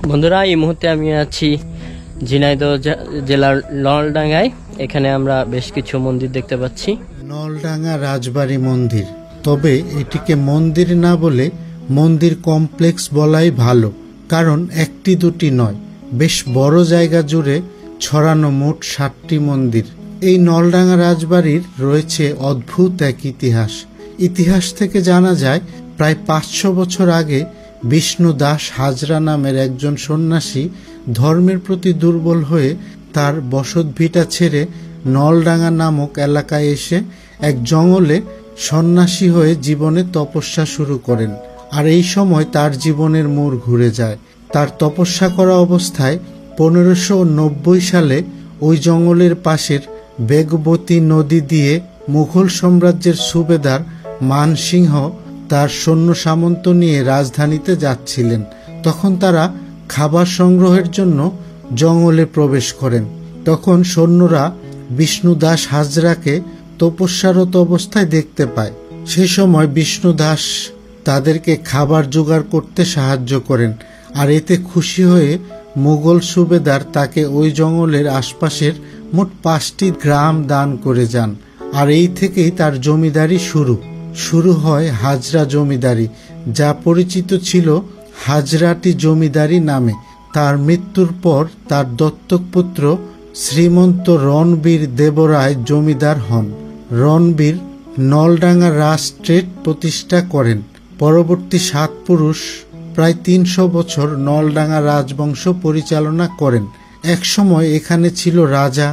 বন্ধুরা, এই মুহূর্তে আমি আছি ঝিনাইদহ জেলার নলডাঙ্গায়। এখানে আমরা বেশ কিছু মন্দির দেখতে পাচ্ছি। নলডাঙ্গা রাজবাড়ি মন্দির, তবে এটিকে মন্দির না বলে মন্দির কমপ্লেক্স বলাই ভালো, কারণ একটি দুটি নয়, বেশ বড় জায়গা জুড়ে ছড়ানো মোট 7টি মন্দির। এই নলডাঙ্গা রাজবাড়ির রয়েছে অদ্ভুত এক ইতিহাস থেকে জানা যায় প্রায় 500 বছর আগে বিষ্ণু দাস হাজরা নামের একজন সন্ন্যাসী ধর্মের প্রতি দুর্বল হয়ে তার বসতভিটা ছেড়ে নলডাঙ্গা নামক এলাকায় এসে এক জঙ্গলে সন্ন্যাসী হয়ে জীবনে তপস্যা শুরু করেন। আর এই সময় তার জীবনের মোড় ঘুরে যায়। তার তপস্যা করা অবস্থায় 1590 সালে ওই জঙ্গলের পাশের বেগবতী নদী দিয়ে মুঘল সাম্রাজ্যের সুবেদার মানসিংহ তার সৈন্য সামন্ত নিয়ে রাজধানীতে যাচ্ছিলেন। তখন তারা খাবার সংগ্রহের জন্য জঙ্গলে প্রবেশ করেন। তখন সৈন্যরা বিষ্ণু দাস হাজরাকে তপস্যারত অবস্থায় দেখতে পায়। সে সময় বিষ্ণু দাস তাদেরকে খাবার জোগাড় করতে সাহায্য করেন। আর এতে খুশি হয়ে মুঘল সুবেদার তাকে ওই জঙ্গলের আশপাশের মোট 5টি গ্রাম দান করে যান। আর এই থেকেই তার জমিদারি শুরু হয় হাজরা জমিদারি, যা পরিচিত ছিল হাজরাটি জমিদারি নামে। তার মৃত্যুর পর তার দত্তক পুত্র শ্রীমন্ত রণবীর দেবরায় জমিদার হন। রণবীর নলডাঙ্গা রাজ ট্রেড প্রতিষ্ঠা করেন। পরবর্তী 7 পুরুষ প্রায় 300 বছর নলডাঙ্গা রাজবংশ পরিচালনা করেন। একসময় এখানে ছিল রাজা,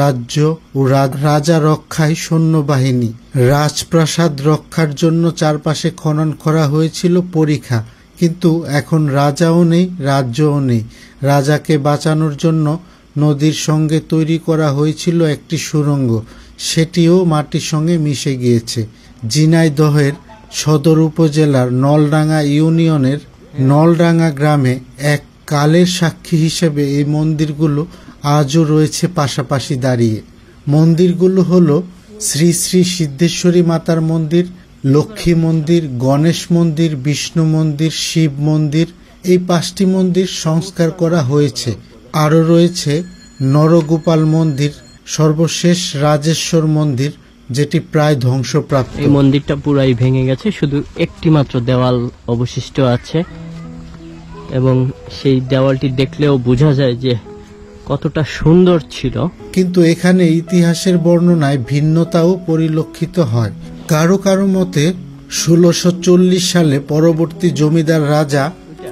রাজ্য ও রাজা রক্ষায় সৈন্যবাহিনী। রাজপ্রাসাদ রক্ষার জন্য চারপাশে খনন করা হয়েছিল পরিখা, কিন্তু এখন রাজাও নেই, রাজ্যও নেই। রাজাকে বাঁচানোর জন্য নদীর সঙ্গে তৈরি করা হয়েছিল একটি সুড়ঙ্গ, সেটিও মাটির সঙ্গে মিশে গিয়েছে। ঝিনাইদহের সদর উপজেলার নলডাঙ্গা ইউনিয়নের নলডাঙ্গা গ্রামে এক কালের সাক্ষী হিসেবে এই মন্দিরগুলো আজও রয়েছে পাশাপাশি দাঁড়িয়ে। মন্দিরগুলো হলো শ্রী শ্রী সিদ্ধেশ্বরী মাতার মন্দির, লক্ষ্মী মন্দির, গণেশ মন্দির, বিষ্ণু মন্দির, শিব মন্দির। এই 5টি মন্দির সংস্কার করা হয়েছে। আরও রয়েছে নরগোপাল মন্দির, সর্বশেষ রাজেশ্বর মন্দির, যেটি প্রায় ধ্বংসপ্রাপ্ত। এই মন্দিরটা পুরাই ভেঙে গেছে, শুধু একটি মাত্র দেওয়াল অবশিষ্ট আছে, এবং সেই দেওয়ালটি দেখলেও বোঝা যায় যে কতটা সুন্দর ছিল। কিন্তু এখানে ইতিহাসের বর্ণনায় ভিন্নতাও পরিলক্ষিত হয়। কারো কারো মতে 1640 সালে পরবর্তী জমিদার রাজা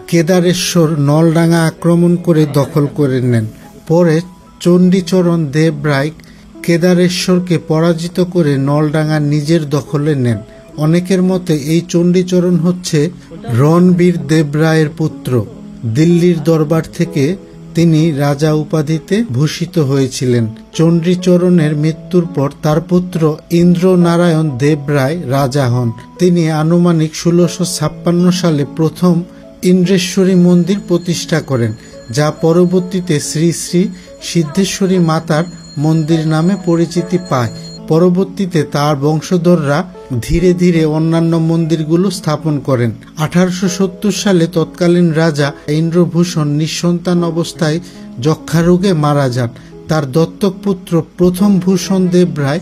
কেদারেশ্বর নলডাঙ্গা আক্রমণ করে দখল করে নেন। পরে চণ্ডীচরণ দেবরায় কেদারেশ্বরকে পরাজিত করে নলডাঙ্গা নিজের দখলে নেন। অনেকের মতে এই চণ্ডীচরণ হচ্ছে রণবীর দেবরায়ের পুত্র। দিল্লির দরবার থেকে তিনি রাজা উপাধিতে ভূষিত হয়েছিলেন। চণ্ডীচরণের মৃত্যুর পর তার পুত্র ইন্দ্রনারায়ণ দেবরায় রাজা হন। তিনি আনুমানিক 1656 সালে প্রথম ইন্দ্রেশ্বরী মন্দির প্রতিষ্ঠা করেন, যা পরবর্তীতে শ্রী শ্রী সিদ্ধেশ্বরী মাতার মন্দির নামে পরিচিতি পায়। পরবর্তীতে তার বংশধররা ধীরে ধীরে অন্যান্য মন্দিরগুলো স্থাপন করেন। 1870 সালে তৎকালীন রাজা ইন্দ্রভূষণ নিঃসন্তান অবস্থায় যক্ষা রোগে মারা যান। তার দত্তক পুত্র প্রথম ভূষণ দেবরায়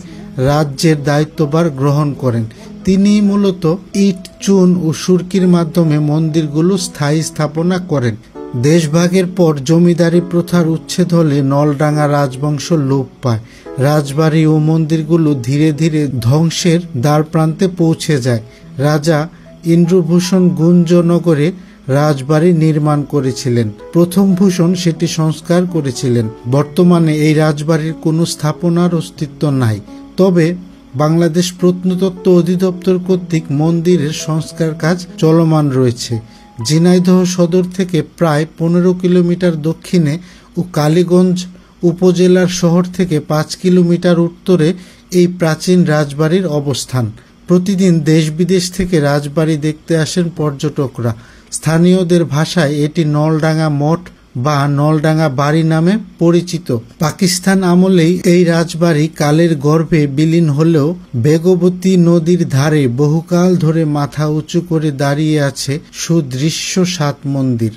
রাজ্যের দায়িত্বভার গ্রহণ করেন। তিনি মূলত ইট, চুন ও সুরকির মাধ্যমে মন্দিরগুলো স্থায়ী স্থাপনা করেন। দেশভাগের পর জমিদারি প্রথার উচ্ছেদ হলে নলডাঙ্গা রাজবংশ লোপ পায়। রাজবাড়ি ও মন্দিরগুলো ধীরে ধীরে ধ্বংসের দ্বারপ্রান্তে পৌঁছে যায়। রাজা ইন্দ্রভূষণ গুঞ্জনগরে রাজবাড়ি নির্মাণ করেছিলেন। প্রথম ভূষণ সেটি সংস্কার করেছিলেন। বর্তমানে এই রাজবাড়ির কোনো স্থাপনার অস্তিত্ব নাই। তবে বাংলাদেশ প্রত্নতত্ত্ব অধিদপ্তর কর্তৃক মন্দিরের সংস্কার কাজ চলমান রয়েছে। ঝিনাইদহ সদর থেকে প্রায় 15 কিলোমিটার দক্ষিণে ও কালীগঞ্জ উপজেলার শহর থেকে 5 কিলোমিটার উত্তরে এই প্রাচীন রাজবাড়ির অবস্থান। প্রতিদিন দেশ বিদেশ থেকে রাজবাড়ি দেখতে আসেন পর্যটকরা। স্থানীয়দের ভাষায় এটি নলডাঙ্গা মঠ বা নলডাঙ্গা বাড়ি নামে পরিচিত। পাকিস্তান আমলেই এই রাজবাড়ি কালের গর্ভে বিলীন হলেও বেগবতী নদীর ধারে বহুকাল ধরে মাথা উঁচু করে দাঁড়িয়ে আছে সুদৃশ্য 7 মন্দির।